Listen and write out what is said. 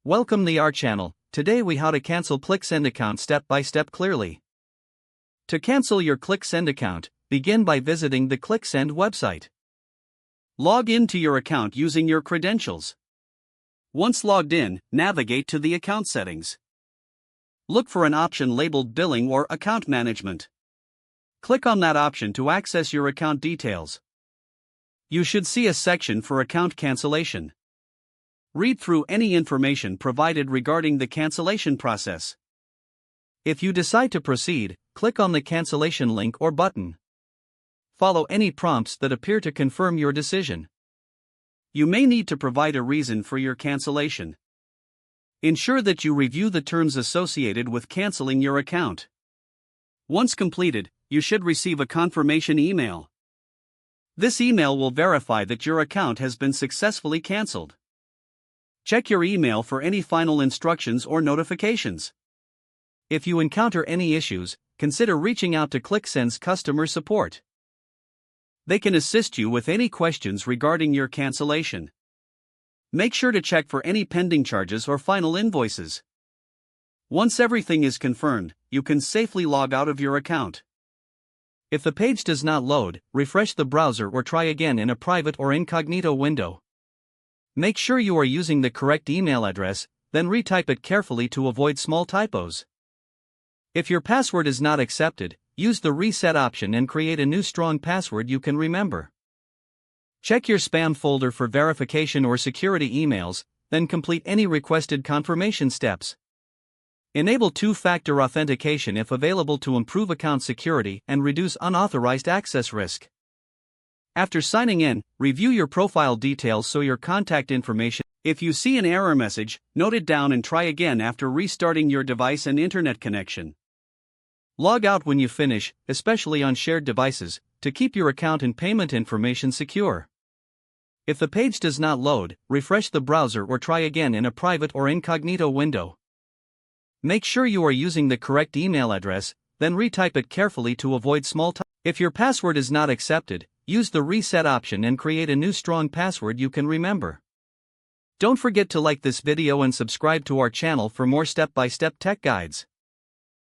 Welcome to our channel. Today we how to cancel ClickSend account step by step clearly. To cancel your ClickSend account, begin by visiting the ClickSend website. Log into your account using your credentials. Once logged in, navigate to the account settings. Look for an option labeled Billing or Account Management. Click on that option to access your account details. You should see a section for account cancellation. Read through any information provided regarding the cancellation process. If you decide to proceed, click on the cancellation link or button. Follow any prompts that appear to confirm your decision. You may need to provide a reason for your cancellation. Ensure that you review the terms associated with canceling your account. Once completed, you should receive a confirmation email. This email will verify that your account has been successfully canceled. Check your email for any final instructions or notifications. If you encounter any issues, consider reaching out to ClickSend's customer support. They can assist you with any questions regarding your cancellation. Make sure to check for any pending charges or final invoices. Once everything is confirmed, you can safely log out of your account. If the page does not load, refresh the browser or try again in a private or incognito window. Make sure you are using the correct email address, then retype it carefully to avoid small typos. If your password is not accepted, use the reset option and create a new strong password you can remember. Check your spam folder for verification or security emails, then complete any requested confirmation steps. Enable two-factor authentication if available to improve account security and reduce unauthorized access risk. After signing in, review your profile details so your contact information. If you see an error message, note it down and try again after restarting your device and internet connection. Log out when you finish, especially on shared devices, to keep your account and payment information secure. If the page does not load, refresh the browser or try again in a private or incognito window. Make sure you are using the correct email address, then retype it carefully to avoid small typos. If your password is not accepted, use the reset option and create a new strong password you can remember. Don't forget to like this video and subscribe to our channel for more step-by-step tech guides.